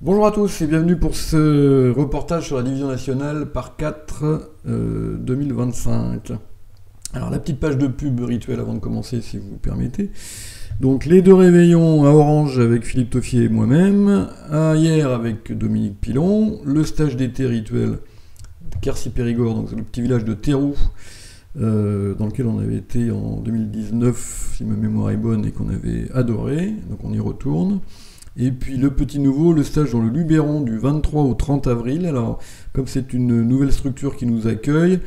Bonjour à tous et bienvenue pour ce reportage sur la division nationale par 4 2025. Alors la petite page de pub rituelle avant de commencer si vous permettez. Donc les deux réveillons à Orange avec Philippe Toffier et moi-même, hier avec Dominique Pilon, le stage d'été rituel Quercy-Périgord, donc c'est le petit village de Théroux, dans lequel on avait été en 2019 si ma mémoire est bonne et qu'on avait adoré, donc on y retourne. Et puis le petit nouveau, le stage dans le Luberon du 23 au 30 avril. Alors, comme c'est une nouvelle structure qui nous accueille,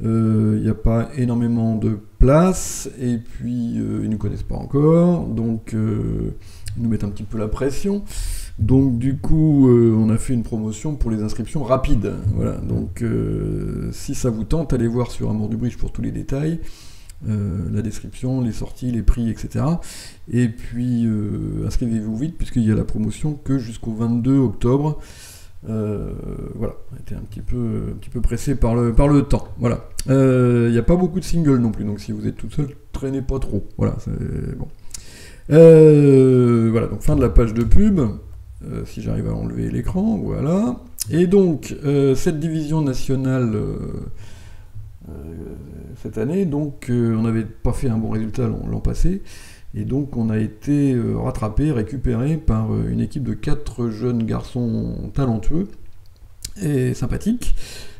il n'y a pas énormément de place, et puis ils ne nous connaissent pas encore, donc ils nous mettent un petit peu la pression. Donc du coup, on a fait une promotion pour les inscriptions rapides. Voilà, donc si ça vous tente, allez voir sur Amour du Bridge pour tous les détails. La description, les sorties, les prix, etc. Et puis inscrivez-vous vite puisqu'il y a la promotion que jusqu'au 22 octobre. Voilà, on était un petit peu pressé par le temps. Voilà. Il n'y a pas beaucoup de singles non plus, donc si vous êtes tout seul, traînez pas trop. Voilà, c'est bon. Voilà, donc fin de la page de pub. Si j'arrive à enlever l'écran, voilà. Et donc cette division nationale. Cette année, donc on n'avait pas fait un bon résultat l'an passé, et donc on a été rattrapé, récupéré par une équipe de 4 jeunes garçons talentueux et sympathiques,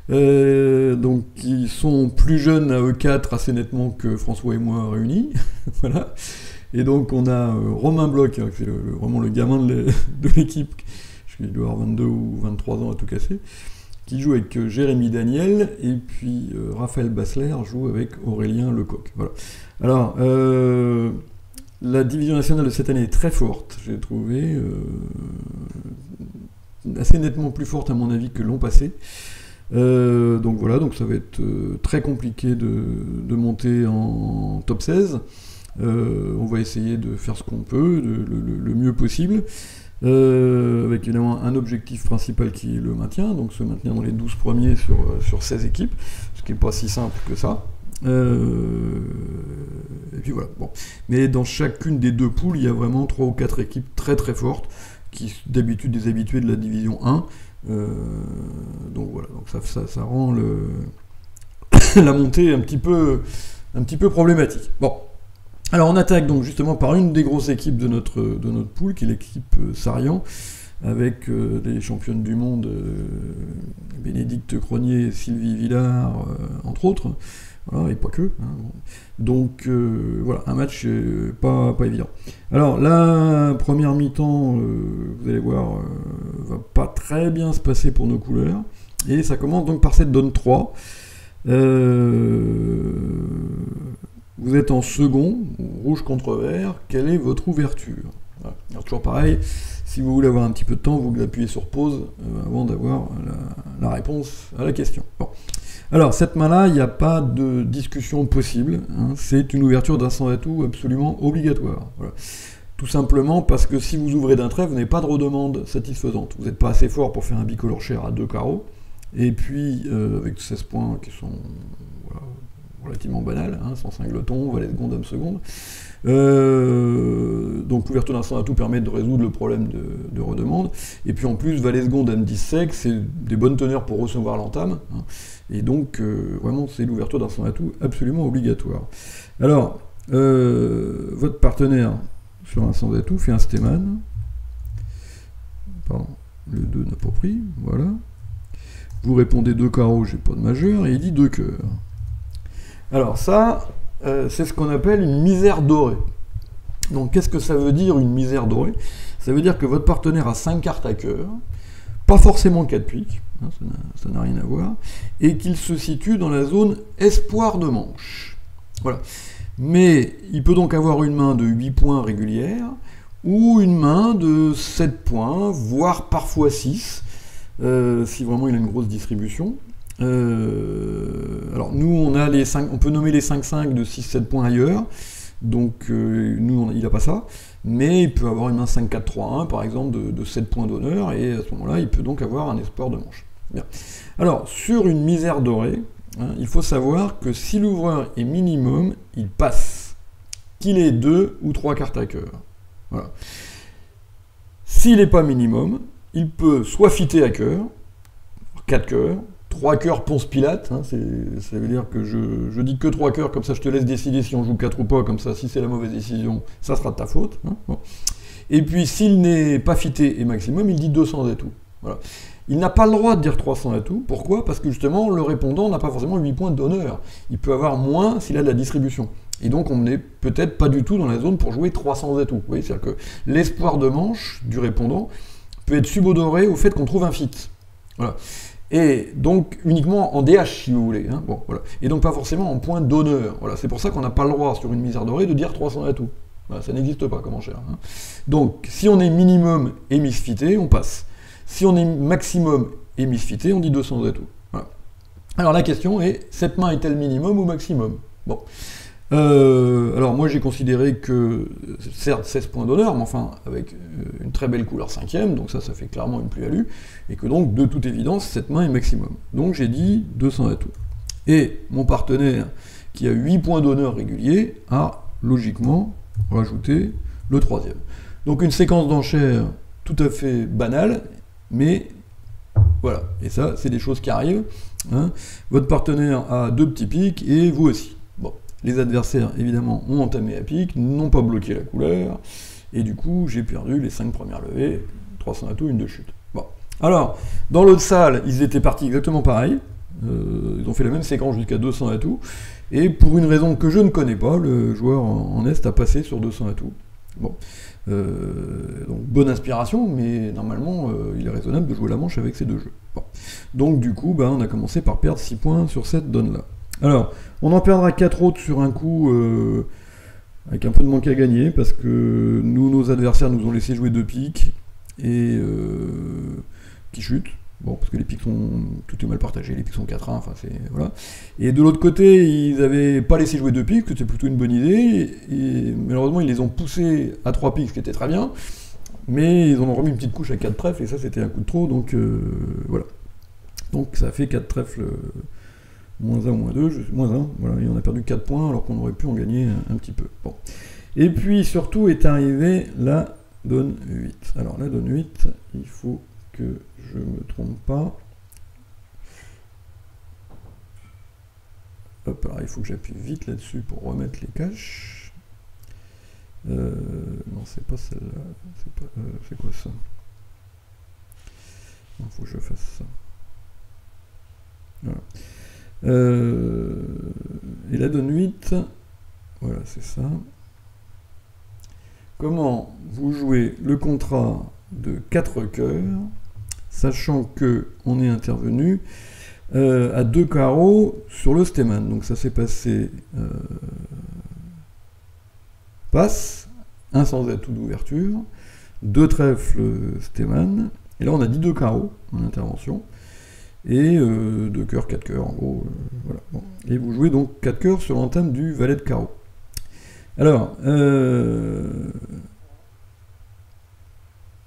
donc ils sont plus jeunes à eux 4 assez nettement que François et moi réunis, voilà. Et donc on a Romain Bloch, hein, c'est vraiment le gamin de l'équipe, il doit avoir 22 ou 23 ans à tout casser, qui joue avec Jérémy Daniel, et puis Raphaël Bassler joue avec Aurélien Lecoq. Voilà. Alors, la division nationale de cette année est très forte, j'ai trouvé, assez nettement plus forte à mon avis que l'an passé. Donc voilà, donc ça va être très compliqué de monter en top 16. On va essayer de faire ce qu'on peut, le mieux possible. Avec évidemment un objectif principal qui est le maintien, donc se maintenir dans les 12 premiers sur 16 équipes, ce qui n'est pas si simple que ça. Et puis voilà. Bon. Mais dans chacune des deux poules, il y a vraiment 3 ou 4 équipes très très fortes, qui d'habitude des habitués de la division 1. Donc voilà, donc ça rend la montée un petit peu problématique. Bon. Alors on attaque donc justement par une des grosses équipes de notre poule, qui est l'équipe Sarian, avec les championnes du monde, Bénédicte Cronier, Sylvie Villard, entre autres, voilà, et pas que. Hein. Donc voilà, un match pas évident. Alors la première mi-temps, vous allez voir, va pas très bien se passer pour nos couleurs, et ça commence donc par cette donne 3. Vous êtes en second, rouge contre vert, quelle est votre ouverture? Voilà. Alors toujours pareil, si vous voulez avoir un petit peu de temps, vous appuyez sur pause avant d'avoir la réponse à la question. Bon. Alors cette main-là, il n'y a pas de discussion possible, hein, c'est une ouverture d'un sans atout absolument obligatoire. Voilà. Tout simplement parce que si vous ouvrez d'un trait, vous n'avez pas de redemande satisfaisante. Vous n'êtes pas assez fort pour faire un bicolore cher à 2 carreaux, et puis avec 16 points qui sont... Voilà, relativement banal, hein, sans singleton, valet seconde, dame seconde. Donc l'ouverture d'un sans atout permet de résoudre le problème de redemande. Et puis en plus, valet seconde, dame 10 sec, c'est des bonnes teneurs pour recevoir l'entame. Hein. Et donc vraiment, c'est l'ouverture d'un sans atout absolument obligatoire. Alors, votre partenaire sur un sans atout fait un Steeman. Pardon, le 2 n'a pas pris, voilà. Vous répondez 2 carreaux, j'ai pas de majeur, et il dit 2 cœurs. Alors ça, c'est ce qu'on appelle une misère dorée. Donc qu'est-ce que ça veut dire une misère dorée? Ça veut dire que votre partenaire a 5 cartes à cœur, pas forcément 4 piques, hein, ça n'a rien à voir, et qu'il se situe dans la zone espoir de manche. Voilà. Mais il peut donc avoir une main de 8 points régulière, ou une main de 7 points, voire parfois 6, si vraiment il a une grosse distribution. Alors nous on a les 5, on peut nommer les 5-5 de 6-7 points ailleurs, donc nous il n'a pas ça, mais il peut avoir une main 5-4-3-1 par exemple de 7 points d'honneur, et à ce moment là il peut donc avoir un espoir de manche. Bien. Alors sur une misère dorée, hein, il faut savoir que si l'ouvreur est minimum, il passe, qu'il ait 2 ou 3 cartes à cœur. Voilà. S'il n'est pas minimum, il peut soit fitter à cœur, 4 cœurs, 3 cœurs ponce pilate, hein, ça veut dire que je dis que 3 cœurs, comme ça je te laisse décider si on joue 4 ou pas, comme ça si c'est la mauvaise décision, ça sera de ta faute. Hein, bon. Et puis s'il n'est pas fité et maximum, il dit 200 atouts. Voilà. Il n'a pas le droit de dire 300 atouts. Pourquoi? Parce que justement, le répondant n'a pas forcément 8 points d'honneur. Il peut avoir moins s'il a de la distribution. Et donc on n'est peut-être pas du tout dans la zone pour jouer 300 atouts. Vous voyez, c'est-à-dire que l'espoir de manche du répondant peut être subodoré au fait qu'on trouve un fit. Voilà. Et donc uniquement en DH si vous voulez. Hein. Bon, voilà. Et donc pas forcément en point d'honneur. Voilà. C'est pour ça qu'on n'a pas le droit sur une misère dorée de dire 300 atouts. Voilà, ça n'existe pas comme enchère. Hein. Donc si on est minimum et misfité, on passe. Si on est maximum et misfité, on dit 200 atouts. Voilà. Alors la question est, cette main est-elle minimum ou maximum? Bon. Alors moi j'ai considéré que, certes 16 points d'honneur, mais enfin avec une très belle couleur 5e, donc ça fait clairement une plus-value, et que donc de toute évidence cette main est maximum. Donc j'ai dit 200 atouts. Et mon partenaire qui a 8 points d'honneur réguliers a logiquement rajouté le 3e. Donc une séquence d'enchères tout à fait banale, mais voilà, et ça c'est des choses qui arrivent. Hein. Votre partenaire a 2 petits pics et vous aussi. Bon. Les adversaires, évidemment, ont entamé à pique, n'ont pas bloqué la couleur, et du coup, j'ai perdu les 5 premières levées, 300 atouts, une de chute. Bon. Alors, dans l'autre salle, ils étaient partis exactement pareil, ils ont fait la même séquence jusqu'à 200 atouts, et pour une raison que je ne connais pas, le joueur en Est a passé sur 200 atouts. Bon. Donc, bonne inspiration, mais normalement, il est raisonnable de jouer la manche avec ces 2 jeux. Bon. Donc, du coup, on a commencé par perdre 6 points sur cette donne-là. Alors, on en perdra 4 autres sur un coup, avec un peu de manque à gagner, parce que nos adversaires nous ont laissé jouer 2 piques, et qui chutent. Bon, parce que les piques sont... tout est mal partagé, les piques sont 4-1, enfin c'est... voilà. Et de l'autre côté, ils n'avaient pas laissé jouer 2 piques, c'était plutôt une bonne idée, et malheureusement ils les ont poussés à 3 piques, ce qui était très bien, mais ils en ont remis une petite couche à 4 trèfles, et ça c'était un coup de trop, donc voilà. Donc ça a fait 4 trèfles... moins 1 ou moins 2, moins 1, voilà, et on a perdu 4 points alors qu'on aurait pu en gagner un petit peu. Bon. Et puis surtout est arrivée la donne 8. Alors la donne 8, il faut que je me trompe pas. Hop, alors il faut que j'appuie vite là-dessus pour remettre les caches. Non, c'est pas celle-là. C'est quoi ça? Il faut que je fasse ça. Voilà. Et la donne 8, voilà, c'est ça. Comment vous jouez le contrat de 4 cœurs, sachant que on est intervenu à 2 carreaux sur le stéman. Donc ça s'est passé passe, 1 sans atout d'ouverture, 2 trèfles stéman, et là on a dit 2 carreaux en intervention. Et 2 cœurs, 4 cœurs, en gros, voilà. Bon. Et vous jouez donc 4 cœurs sur l'entame du valet de carreau. Alors,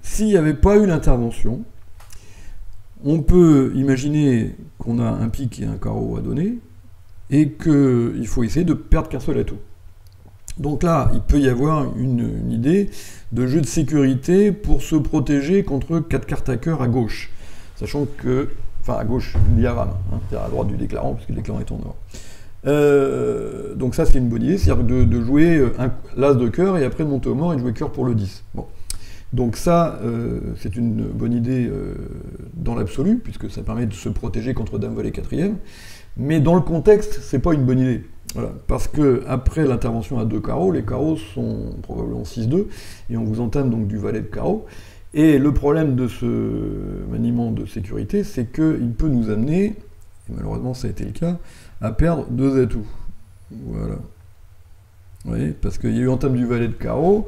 s'il n'y avait pas eu l'intervention, on peut imaginer qu'on a un pique et un carreau à donner, et qu'il faut essayer de perdre qu'un seul atout. Donc là, il peut y avoir une idée de jeu de sécurité pour se protéger contre 4 cartes à cœur à gauche, sachant que enfin à gauche du diagramme, hein, c'est-à-dire à droite du déclarant, puisque le déclarant est en or. Donc ça c'est une bonne idée, c'est-à-dire de jouer l'as de cœur et après de monter au mort et de jouer cœur pour le 10. Bon. Donc ça, c'est une bonne idée dans l'absolu, puisque ça permet de se protéger contre dame valet 4e, mais dans le contexte, c'est pas une bonne idée. Voilà, parce que après l'intervention à 2 carreaux, les carreaux sont probablement 6-2, et on vous entame donc du valet de carreau. Et le problème de ce maniement de sécurité, c'est qu'il peut nous amener, et malheureusement ça a été le cas, à perdre 2 atouts. Voilà. Vous voyez, parce qu'il y a eu entame du valet de carreau,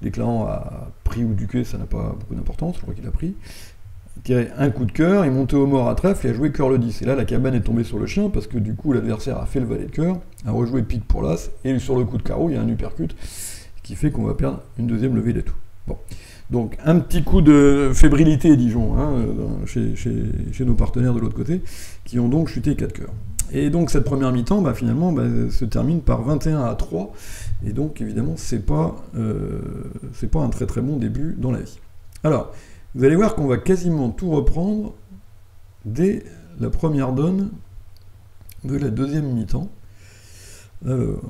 déclarant a pris ou duqué, ça n'a pas beaucoup d'importance, je crois qu'il a pris. Il tirait un coup de cœur, il montait au mort à trèfle et a joué cœur le 10. Et là la cabane est tombée sur le chien, parce que du coup l'adversaire a fait le valet de cœur, a rejoué pique pour l'as, et sur le coup de carreau, il y a un uppercut, qui fait qu'on va perdre une 2e levée d'atout. Bon. Donc un petit coup de fébrilité, disons, hein, chez nos partenaires de l'autre côté, qui ont donc chuté 4 cœurs. Et donc cette première mi-temps, finalement, se termine par 21-3, et donc évidemment, c'est pas un très très bon début dans la vie. Alors, vous allez voir qu'on va quasiment tout reprendre dès la première donne de la deuxième mi-temps. Alors,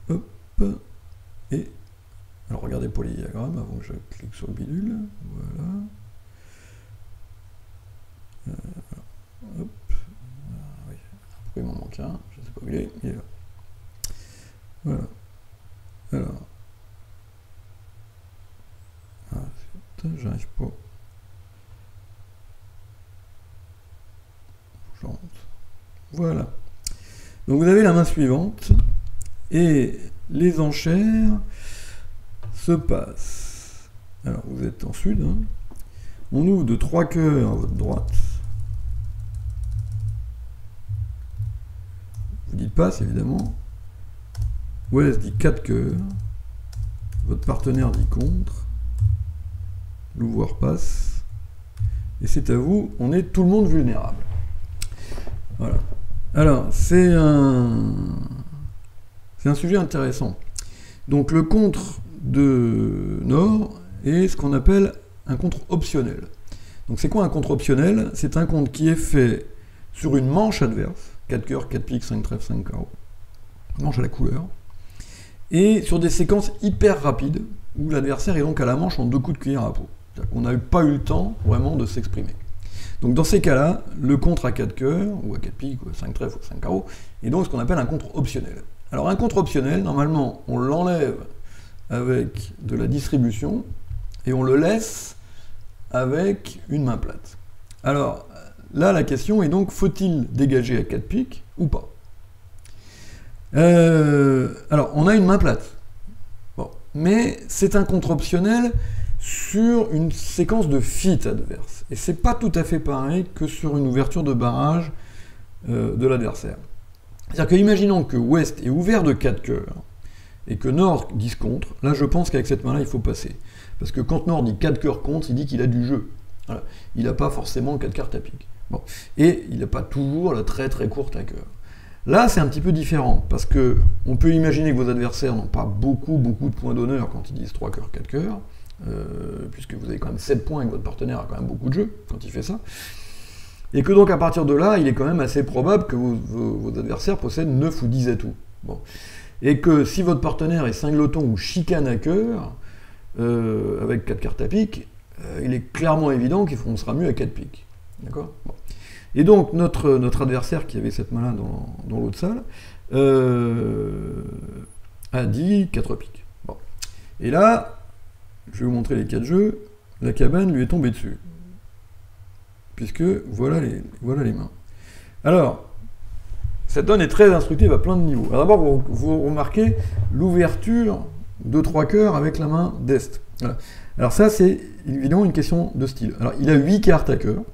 hop, et... Alors regardez pour les diagrammes avant que je clique sur le bidule. Voilà. Hop. Oui. Pourquoi il m'en manque un? Je ne sais pas où il est. Il est là. Voilà. Alors. Ah, j'arrive pas. Je rentre. Voilà. Donc vous avez la main suivante. Et les enchères se passent. Alors vous êtes en sud. Hein. On ouvre de 3 cœurs à votre droite. Vous dites passe évidemment. Ouest dit 4 cœurs. Votre partenaire dit contre. L'ouvroir passe. Et c'est à vous. On est tout le monde vulnérable. Voilà. Alors, c'est un sujet intéressant. Donc le contre de Nord est ce qu'on appelle un contre optionnel. Donc c'est quoi un contre optionnel? C'est un contre qui est fait sur une manche adverse, 4 cœurs, 4 piques, 5 trèfles, 5 carreaux, manche à la couleur, et sur des séquences hyper rapides, où l'adversaire est donc à la manche en 2 coups de cuillère à peau. On n'a pas eu le temps vraiment de s'exprimer. Donc dans ces cas-là, le contre à 4 cœurs, ou à 4 piques, ou à 5 trèfles, ou à 5 carreaux, est donc ce qu'on appelle un contre optionnel. Alors un contre optionnel, normalement, on l'enlève avec de la distribution, et on le laisse avec une main plate. Alors là, la question est donc, faut-il dégager à 4 piques ou pas? Alors, on a une main plate. Bon. Mais c'est un contre optionnel sur une séquence de fit adverse. Et c'est pas tout à fait pareil que sur une ouverture de barrage de l'adversaire. C'est-à-dire que, imaginons que Ouest est ouvert de 4 cœurs, et que Nord dise contre, là je pense qu'avec cette main-là, il faut passer. Parce que quand Nord dit 4 cœurs contre, il dit qu'il a du jeu. Voilà. Il n'a pas forcément 4 cartes à pique. Bon. Et il n'a pas toujours la très très courte à cœur. Là, c'est un petit peu différent, parce que on peut imaginer que vos adversaires n'ont pas beaucoup de points d'honneur quand ils disent 3 cœurs, 4 cœurs, puisque vous avez quand même 7 points et que votre partenaire a quand même beaucoup de jeu quand il fait ça. Et que donc à partir de là, il est quand même assez probable que vos adversaires possèdent 9 ou 10 atouts. Bon. Et que si votre partenaire est cingleton ou chicane à cœur, avec 4 cartes à pique, il est clairement évident qu'on sera mieux à 4 piques. D'accord ? Bon. Et donc notre adversaire qui avait cette main-là dans l'autre salle a dit 4 piques. Bon. Et là, je vais vous montrer les 4 jeux, la cabane lui est tombée dessus. Puisque voilà les mains. Alors, cette donne est très instructive à plein de niveaux. Alors d'abord, vous remarquez l'ouverture de 3 cœurs avec la main d'Est. Voilà. Alors ça, c'est évidemment une question de style. Alors, il a 8 cartes à cœur.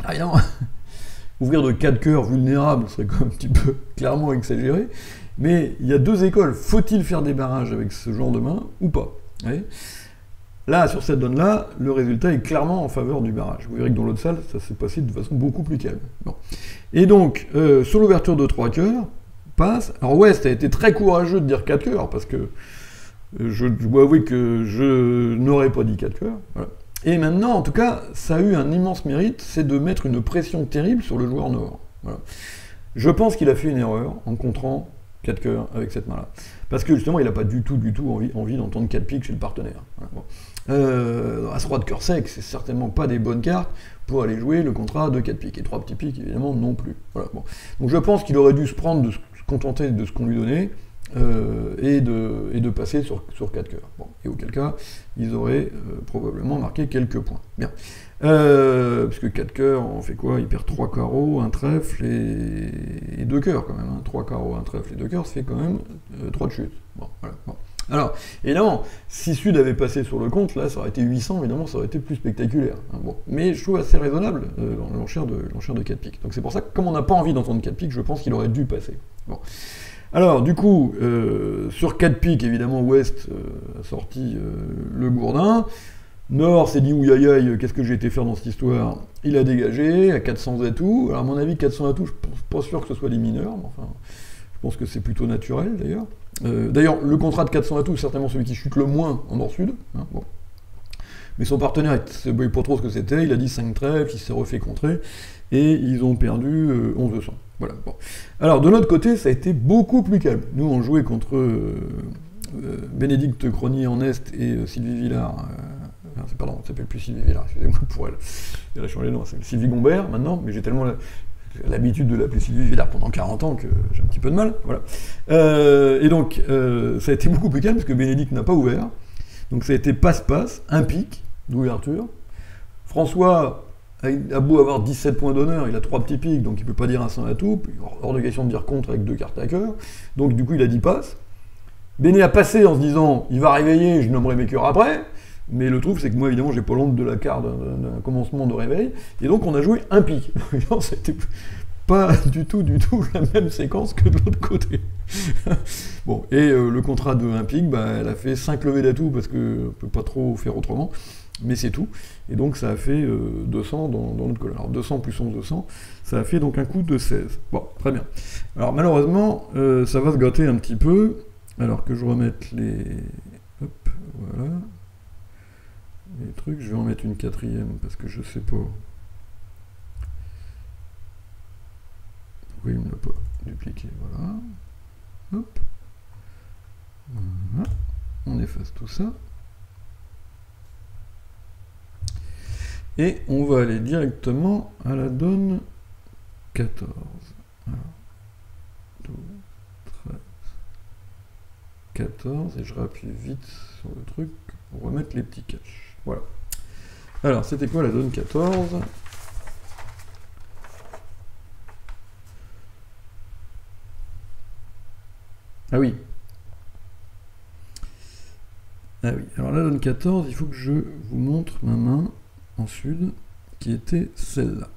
Ah, évidemment, ouvrir de 4 cœurs vulnérables serait quand même un petit peu clairement exagéré. Mais il y a 2 écoles. Faut-il faire des barrages avec ce genre de main ou pas? Vous voyez ? Là, sur cette donne-là, le résultat est clairement en faveur du barrage. Vous verrez que dans l'autre salle, ça s'est passé de façon beaucoup plus calme. Bon. Et donc, sur l'ouverture de 3 cœurs, passe. Alors West a été très courageux de dire 4 cœurs, parce que je dois avouer que je n'aurais pas dit 4 cœurs. Voilà. Et maintenant, en tout cas, ça a eu un immense mérite, c'est de mettre une pression terrible sur le joueur Nord. Voilà. Je pense qu'il a fait une erreur en contrant 4 cœurs avec cette main-là. Parce que justement, il n'a pas du tout envie d'entendre 4 piques chez le partenaire. Voilà. Bon. As-roi de cœur sec, c'est certainement pas des bonnes cartes pour aller jouer le contrat de 4 piques. Et 3 petits piques, évidemment, non plus. Voilà, bon. Donc je pense qu'il aurait dû se contenter de ce qu'on lui donnait et de passer sur 4 cœurs. Bon. Et auquel cas, ils auraient probablement marqué quelques points. Bien. Puisque 4 cœurs, on fait quoi? Il perd 3 carreaux, un trèfle et 2 cœurs quand même. Hein. 3 carreaux, un trèfle et 2 cœurs, ça fait quand même 3 de chute. Bon, voilà. Bon. Alors, évidemment, si Sud avait passé sur le compte, là, ça aurait été 800, évidemment, ça aurait été plus spectaculaire. Hein, bon. Mais je trouve assez raisonnable l'enchère de 4 piques. Donc c'est pour ça que, comme on n'a pas envie d'entendre 4 piques, je pense qu'il aurait dû passer. Bon. Alors, du coup, sur 4 piques, évidemment, Ouest a sorti le gourdin. Nord s'est dit, ouïe aïe aïe, qu'est-ce que j'ai été faire dans cette histoire? Il a dégagé à 400 atouts. Alors, à mon avis, 400 atouts, je ne suis pas sûr que ce soit des mineurs, mais enfin, je pense que c'est plutôt naturel, d'ailleurs. D'ailleurs, le contrat de 400 atouts, c'est certainement celui qui chute le moins en nord-sud. Hein, bon. Mais son partenaire ne voyait pas trop ce que c'était, il a dit 5 trèfles, il s'est refait contrer, et ils ont perdu 11 de sang. Voilà. Bon. Alors, de notre côté, ça a été beaucoup plus calme. Nous, on jouait contre Bénédicte Cronier en Est et Sylvie Villard. Pardon, elle ne s'appelle plus Sylvie Villard, excusez-moi pour elle. Elle a changé de nom, c'est Sylvie Gombert maintenant, mais j'ai tellement l'habitude de l'appeler Sylvie Villard pendant 40 ans que j'ai un petit peu de mal. Voilà. Et donc, ça a été beaucoup plus calme parce que Bénédicte n'a pas ouvert. Donc ça a été passe-passe, un pic d'ouverture. François a beau avoir 17 points d'honneur, il a 3 petits pics, donc il ne peut pas dire un 100 à tout, hors de question de dire contre avec 2 cartes à cœur. Donc du coup, il a dit passe. Béné a passé en se disant, il va réveiller, je nommerai mes cœurs après. Mais le truc, c'est que moi, évidemment, j'ai pas l'onde de la carte d'un commencement de réveil. Et donc, on a joué un pic. C'était pas du tout la même séquence que de l'autre côté. Bon, et le contrat de un pic, bah, elle a fait 5 levées d'atout parce qu'on peut pas trop faire autrement. Mais c'est tout. Et donc, ça a fait 200 dans notre colonne. Alors, 200 plus 11, 200, ça a fait donc un coup de 16. Bon, très bien. Alors, malheureusement, ça va se gâter un petit peu. Alors que je remette les... Hop, voilà. Les trucs, je vais en mettre une 4e parce que je sais pas pourquoi il me l'a pas dupliqué. Voilà. Hop. Voilà. On efface tout ça. Et on va aller directement à la donne 14. Alors, 12, 13, 14, et je rappuie vite sur le truc pour remettre les petits caches. Voilà. Alors, c'était quoi la donne 14 ? Ah oui. Ah oui. Alors, la donne 14, il faut que je vous montre ma main en sud, qui était celle-là.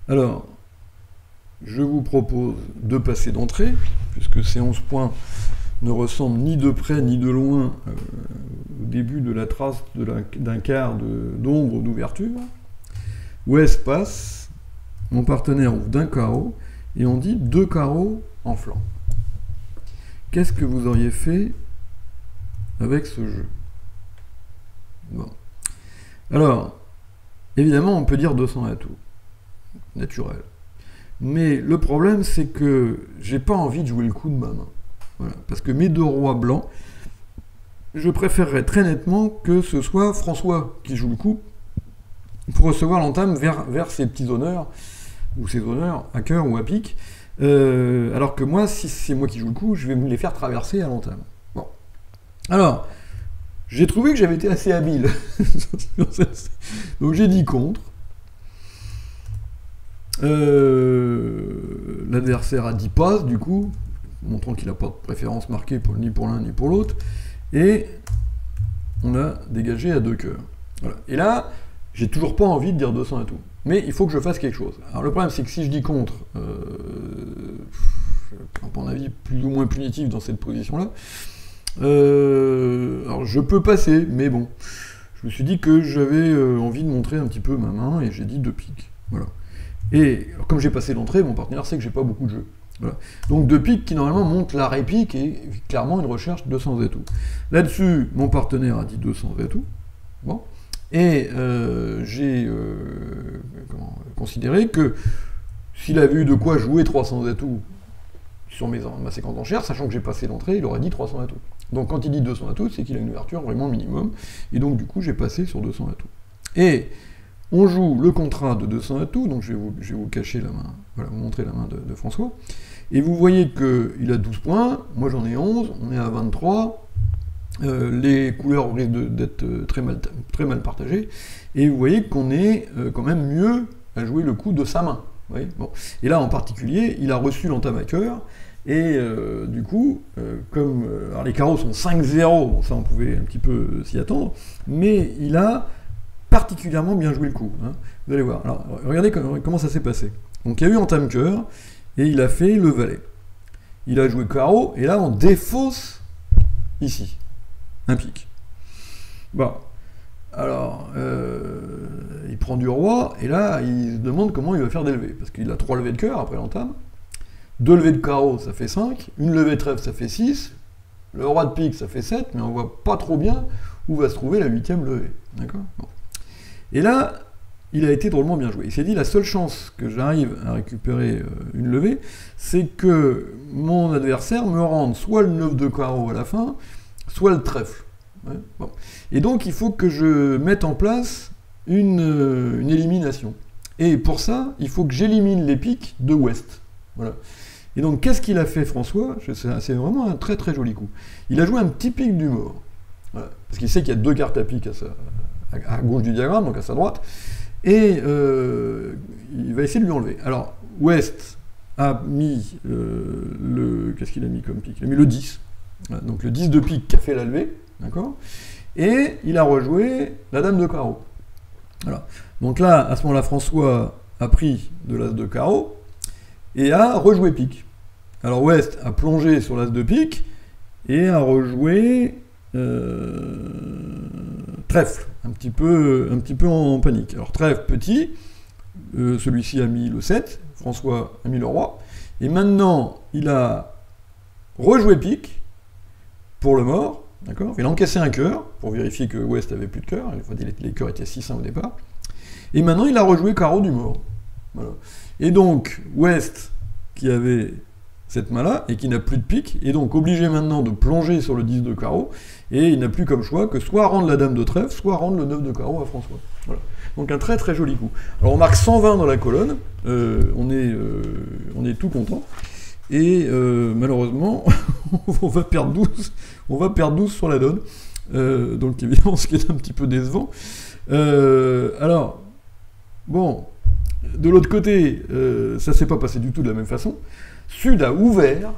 Alors, je vous propose de passer d'entrée, puisque ces 11 points ne ressemble ni de près ni de loin au début de la trace d'un quart d'ombre ou d'ouverture. Ouest passe, mon partenaire ouvre d'un carreau, et on dit 2 carreaux en flanc. Qu'est-ce que vous auriez fait avec ce jeu? Bon. Alors, évidemment, on peut dire 200 à tout. Naturel. Mais le problème, c'est que j'ai pas envie de jouer le coup de ma main. Voilà, parce que mes 2 rois blancs, je préférerais très nettement que ce soit François qui joue le coup pour recevoir l'entame vers ses petits honneurs, ou ses honneurs à cœur ou à pique, alors que moi, si c'est moi qui joue le coup, je vais me les faire traverser à l'entame. Bon. Alors, j'ai trouvé que j'avais été assez habile. Donc j'ai dit contre. L'adversaire a dit passe, du coup, montrant qu'il n'a pas de préférence marquée ni pour l'un ni pour l'autre, et on a dégagé à 2 cœurs. Voilà. Et là, j'ai toujours pas envie de dire 200 à tout. Mais il faut que je fasse quelque chose. Alors le problème, c'est que si je dis contre, à mon avis, plus ou moins punitif dans cette position-là, alors je peux passer, mais bon, je me suis dit que j'avais envie de montrer un petit peu ma main, et j'ai dit 2 piques. Voilà. Et alors, comme j'ai passé l'entrée, mon partenaire sait que j'ai pas beaucoup de jeu. Voilà. Donc 2 piques qui normalement montent la répique et clairement une recherche 200 et tout. Là-dessus, mon partenaire a dit 200 et tout. Bon. Et j'ai considéré que s'il avait eu de quoi jouer 300 et tout sur ma séquence d'enchères, sachant que j'ai passé l'entrée, il aurait dit 300 et tout. Donc quand il dit 200 et tout, c'est qu'il a une ouverture vraiment minimum. Et donc du coup, j'ai passé sur 200 et tout. Et on joue le contrat de 200 à tout, donc je vais vous cacher la main, voilà, vous montrer la main de François. Et vous voyez qu'il a 12 points, moi j'en ai 11, on est à 23, les couleurs risquent d'être très mal partagées, et vous voyez qu'on est quand même mieux à jouer le coup de sa main. Vous voyez, bon. Et là en particulier, il a reçu l'entame à cœur, et du coup, comme alors les carreaux sont 5-0, bon, ça on pouvait un petit peu s'y attendre, mais il a particulièrement bien joué le coup. Hein. Vous allez voir. Alors, regardez comment ça s'est passé. Donc, il y a eu entame cœur, et il a fait le valet. Il a joué carreau, et là, on défausse ici. Un pique. Bon. Alors, il prend du roi, et là, il se demande comment il va faire des levées. Parce qu'il a 3 levées de cœur après l'entame. 2 levées de carreau, ça fait 5. Une levée de trèfle, ça fait 6. Le roi de pique, ça fait 7, mais on voit pas trop bien où va se trouver la 8e levée. D'accord ? Bon. Et là, il a été drôlement bien joué. Il s'est dit, la seule chance que j'arrive à récupérer une levée, c'est que mon adversaire me rende soit le 9 de carreau à la fin, soit le trèfle. Ouais, bon. Et donc, il faut que je mette en place une élimination. Et pour ça, il faut que j'élimine les piques de Ouest. Voilà. Et donc, qu'est-ce qu'il a fait, François? C'est vraiment un très très joli coup. Il a joué un petit pique du mort. Voilà. Parce qu'il sait qu'il y a 2 cartes à pique à gauche du diagramme, donc à sa droite. Et il va essayer de lui enlever. Alors, Ouest a mis qu'est-ce qu'il a mis comme pique? Il a mis le 10. Voilà. Donc le 10 de pique qui a fait la levée. D'accord? Et il a rejoué la dame de carreau. Voilà. Donc là, à ce moment-là, François a pris de l'as de carreau et a rejoué pique. Alors Ouest a plongé sur l'as de pique et a rejoué trèfle, un petit peu en panique. Alors trèfle petit, celui-ci a mis le 7, François a mis le roi, et maintenant il a rejoué pique pour le mort. D'accord ? Il a encaissé un cœur, pour vérifier que Ouest avait plus de cœur, les cœurs étaient 6-1 au départ, et maintenant il a rejoué carreau du mort. Voilà. Et donc, Ouest, qui avait cette main-là, et qui n'a plus de pique, est donc obligé maintenant de plonger sur le 10 de carreau, et il n'a plus comme choix que soit rendre la dame de trèfle, soit rendre le 9 de carreau à François. Voilà. Donc un très très joli coup. Alors on marque 120 dans la colonne, on est tout content, et malheureusement, on va perdre 12 sur la donne, donc évidemment ce qui est un petit peu décevant. Alors, bon, de l'autre côté, ça s'est pas passé du tout de la même façon. Sud a ouvert,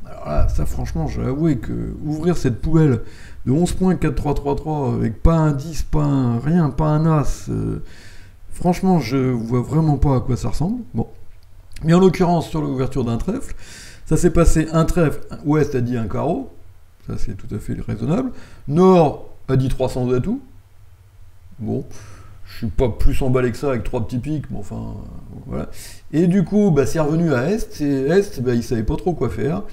alors là, ça franchement, je vais avouer que ouvrir cette poubelle de 11 points 4-3-3-3 avec pas un 10, pas un rien, pas un as, franchement, je vois vraiment pas à quoi ça ressemble. Bon. Mais en l'occurrence, sur l'ouverture d'un trèfle, ça s'est passé un trèfle, Ouest a dit un carreau, ça c'est tout à fait raisonnable, Nord a dit 300 atouts, bon, je suis pas plus emballé que ça avec 3 petits pics, mais enfin, voilà. Et du coup, bah, c'est revenu à Est, et Est, bah, il savait pas trop quoi faire,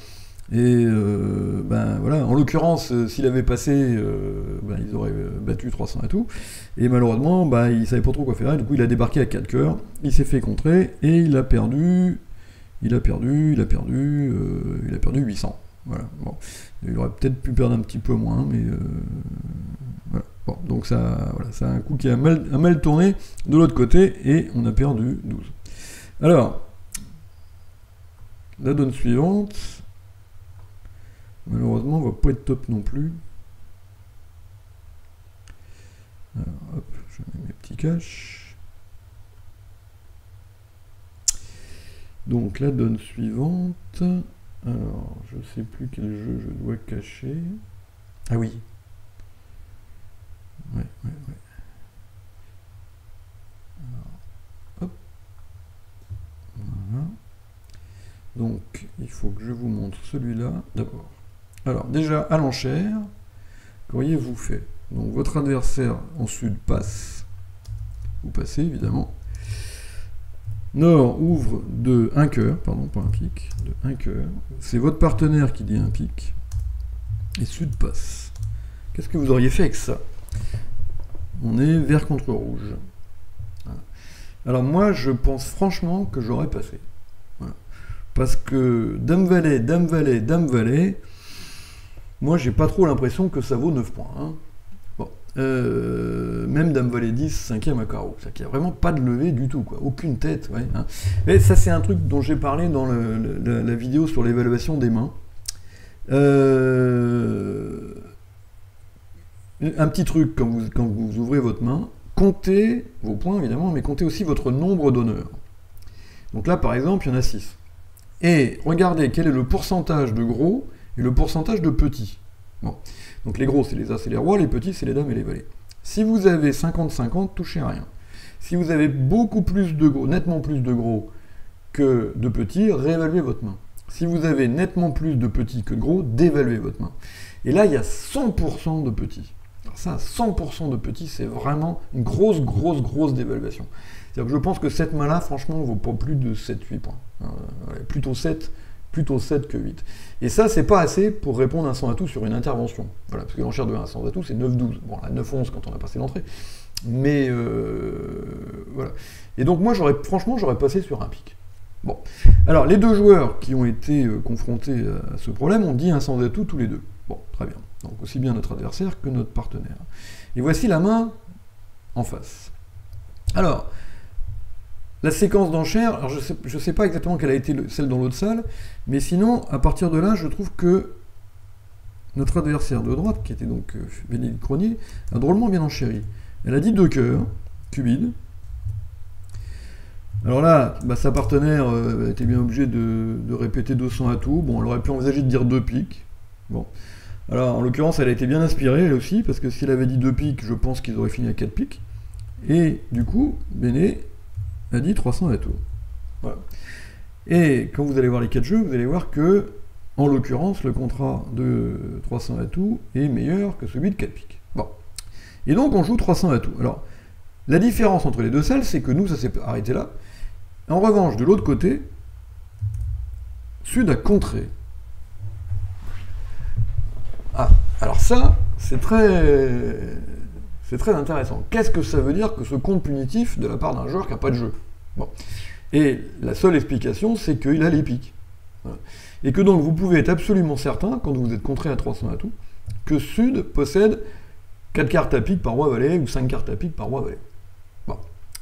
et ben voilà, en l'occurrence, s'il avait passé, bah, ils auraient battu 300 atouts, et malheureusement, bah, il savait pas trop quoi faire, et du coup il a débarqué à 4 cœurs, il s'est fait contrer, et il a perdu 800. Voilà. Bon. Il aurait peut-être pu perdre un petit peu moins, mais voilà. Bon, donc ça, voilà, c'est un coup qui a mal tourné de l'autre côté, et on a perdu 12. Alors, la donne suivante, malheureusement, on va pas être top non plus. Alors, hop, je mets mes petits caches. Donc, la donne suivante. Alors, je sais plus quel jeu je dois cacher. Ah oui. Ouais. Alors, hop. Voilà. Donc, il faut que je vous montre celui-là d'abord. Alors, déjà, à l'enchère, qu'auriez-vous fait? Donc, votre adversaire en sud passe. Vous passez, évidemment. Nord ouvre de 1 cœur, pardon, pas un pic, de 1 cœur. C'est votre partenaire qui dit un pic. Et Sud passe. Qu'est-ce que vous auriez fait avec ça? On est vert contre rouge. Voilà. Alors moi, je pense franchement que j'aurais passé. Voilà. Parce que Dame-Valet, Dame-Valet, Dame-Valet, moi, j'ai pas trop l'impression que ça vaut 9 points. Hein. Bon. Même Dame-Valet 10, 5e à carreau. C'est-à-dire qu'il n'y a vraiment pas de levée du tout, quoi. Aucune tête. Ouais, hein. Mais ça, c'est un truc dont j'ai parlé dans la vidéo sur l'évaluation des mains. Un petit truc, quand vous ouvrez votre main, comptez vos points, évidemment, mais comptez aussi votre nombre d'honneurs. Donc là, par exemple, il y en a 6. Et regardez quel est le pourcentage de gros et le pourcentage de petits. Bon. Donc les gros, c'est les as et les rois, les petits, c'est les dames et les valets. Si vous avez 50-50, touchez à rien. Si vous avez beaucoup plus de gros, nettement plus de gros que de petits, réévaluez votre main. Si vous avez nettement plus de petits que de gros, dévaluez votre main. Et là, il y a 100% de petits. Alors ça, 100% de petits, c'est vraiment une grosse dévaluation. C'est-à-dire que je pense que cette main-là, franchement, ne vaut pas plus de 7-8 points. Plutôt 7 plutôt 7 que 8. Et ça, c'est pas assez pour répondre à un sans atout sur une intervention. Voilà, parce que l'enchère de 1 sans atout, c'est 9-12. Bon, là, 9-11 quand on a passé l'entrée. Mais voilà. Et donc moi, franchement, j'aurais passé sur un pic. Bon. Alors, les deux joueurs qui ont été confrontés à ce problème ont dit un sans atout tous les deux. Bon, très bien. Donc aussi bien notre adversaire que notre partenaire. Et voici la main en face. Alors, la séquence d'enchères, alors je sais pas exactement quelle a été celle dans l'autre salle, mais sinon, à partir de là, je trouve que notre adversaire de droite, qui était donc Bénédicte Cronier, a drôlement bien enchéri. Elle a dit 2 cœurs, cubide. Alors là, bah, sa partenaire était bien obligée de répéter 200 atouts. Bon, elle aurait pu envisager de dire 2 piques. Bon. Alors, en l'occurrence, elle a été bien inspirée, elle aussi, parce que si elle avait dit 2 piques, je pense qu'ils auraient fini à 4 piques. Et du coup, Béné a dit 300 atouts. Voilà. Et quand vous allez voir les 4 jeux, vous allez voir que, en l'occurrence, le contrat de 300 atouts est meilleur que celui de 4 piques. Bon. Et donc, on joue 300 atouts. Alors, la différence entre les deux salles, c'est que nous, ça s'est arrêté là. En revanche, de l'autre côté, Sud a contré. Ah, alors ça, c'est très intéressant. Qu'est-ce que ça veut dire que ce compte punitif de la part d'un joueur qui n'a pas de jeu? Bon. Et la seule explication, c'est qu'il a les piques. Voilà. Et que donc vous pouvez être absolument certain, quand vous êtes contré à 300 atouts, que Sud possède 4 cartes à pique par roi-valet, ou 5 cartes à pique par roi-valet. Bon.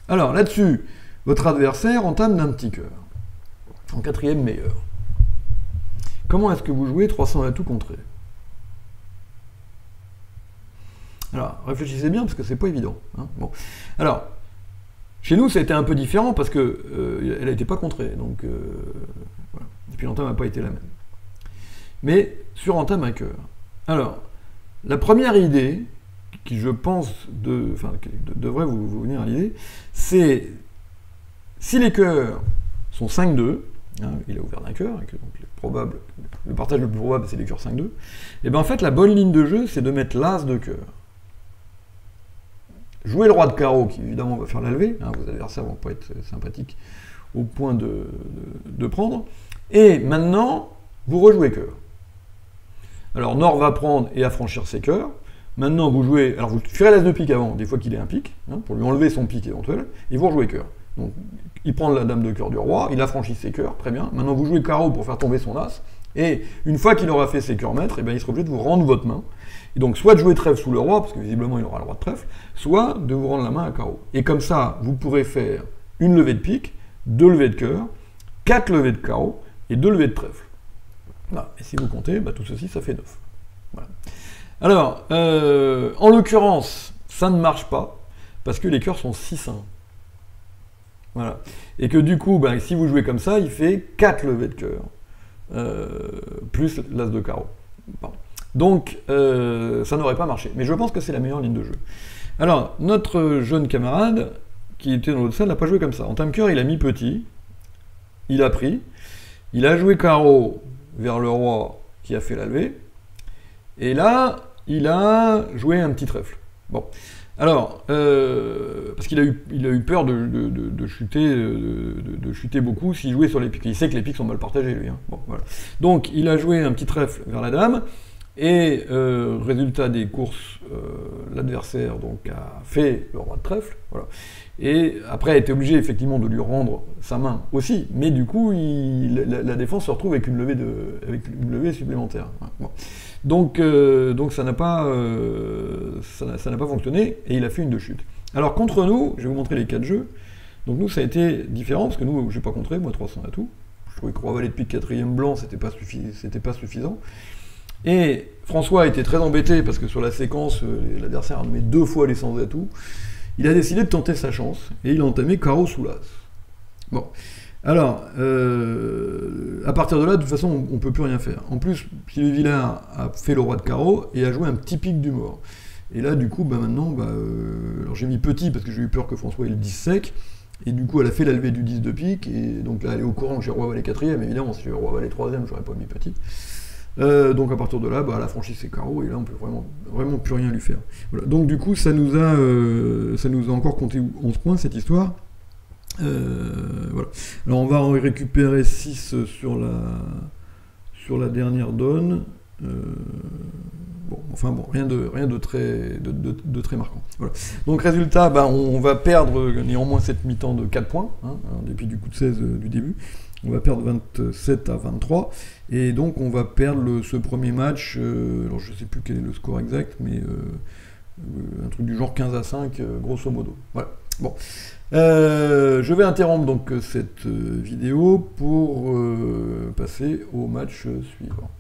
Alors là-dessus, votre adversaire entame d'un petit cœur, en 4e meilleur. Comment est-ce que vous jouez 300 atouts contrés? Alors, réfléchissez bien, parce que c'est pas évident. Hein. Bon. Alors, chez nous, ça a été un peu différent, parce que elle n'était pas contrée, donc voilà. Et puis l'entame n'a pas été la même. Mais sur entame un cœur. Alors, la première idée, qui je pense devrait vous venir à l'idée, c'est si les cœurs sont 5-2, hein, il a ouvert d'un cœur, et que donc le partage le plus probable c'est les cœurs 5-2, et bien en fait la bonne ligne de jeu c'est de mettre l'as de cœur. Jouer le roi de carreau qui évidemment va faire la levée, hein, vos adversaires vont pas être sympathiques au point de prendre, et maintenant vous rejouez cœur. Alors Nord va prendre et affranchir ses cœurs. Maintenant, vous jouez... Alors, vous firez l'as de pique avant, des fois qu'il ait un pique, hein, pour lui enlever son pique éventuel, et vous rejouez cœur. Donc, il prend la dame de cœur du roi, il affranchit ses cœurs, très bien. Maintenant, vous jouez carreau pour faire tomber son as, et une fois qu'il aura fait ses cœurs maîtres, eh bien, il sera obligé de vous rendre votre main. Et donc, soit de jouer trèfle sous le roi, parce que visiblement, il aura le roi de trèfle, soit de vous rendre la main à carreau. Et comme ça, vous pourrez faire une levée de pique, 2 levées de cœur, 4 levées de carreau, et 2 levées de trèfle. Voilà. Et si vous comptez, bah, tout ceci, ça fait 9. Voilà. Alors, en l'occurrence, ça ne marche pas, parce que les cœurs sont 6-1. Voilà. Et que du coup, ben, si vous jouez comme ça, il fait 4 levées de cœur, plus l'as de carreau. Bon. Donc, ça n'aurait pas marché. Mais je pense que c'est la meilleure ligne de jeu. Alors, notre jeune camarade, qui était dans l'autre salle, n'a pas joué comme ça. En time cœur, il a mis petit, il a pris, il a joué carreau vers le roi qui a fait la levée, et là, il a joué un petit trèfle. Bon. Alors, parce qu'il a eu peur de chuter beaucoup s'il jouait sur les piques. Il sait que les piques sont mal partagées, lui. Hein. Bon, voilà. Donc, il a joué un petit trèfle vers la dame, et résultat des courses, l'adversaire donc a fait le roi de trèfle, voilà. Et après a été obligé effectivement de lui rendre sa main aussi, mais du coup la défense se retrouve avec une levée supplémentaire. Bon. Donc ça n'a pas fonctionné, et il a fait une de chute. Alors contre nous, je vais vous montrer les 4 jeux. Donc nous ça a été différent, parce que nous j'ai pas contré, moi 300 à tout. Je trouvais que roi valet de pique 4e blanc, c'était pas suffisant. Et François a été très embêté, parce que sur la séquence, l'adversaire a nommé 2 fois les sans atouts. Il a décidé de tenter sa chance, et il a entamé carreau sous l'as. Bon. Alors, à partir de là, de toute façon, on ne peut plus rien faire. En plus, Sylvie Villard a fait le roi de carreau, et a joué un petit pique du mort. Et là, du coup, bah, maintenant, alors j'ai mis petit, parce que j'ai eu peur que François ait le 10 sec, et du coup, elle a fait la levée du 10 de pique, et donc là, elle est au courant que j'ai roi valet 4e, évidemment, si j'ai roi valet 3e, j'aurais pas mis petit. Donc à partir de là, bah, elle a franchi ses carreaux, et là on peut vraiment plus rien lui faire. Voilà. Donc du coup, ça nous a encore compté 11 points cette histoire. Voilà. Alors on va en récupérer 6 sur sur la dernière donne. Bon, rien de très marquant. Voilà. Donc résultat, on va perdre néanmoins cette mi-temps de 4 points, hein, en dépit du coup de 16 du début. On va perdre 27-23, et donc on va perdre ce premier match, alors je sais plus quel est le score exact, mais un truc du genre 15-5, grosso modo. Voilà. Bon. Je vais interrompre donc cette vidéo pour passer au match suivant.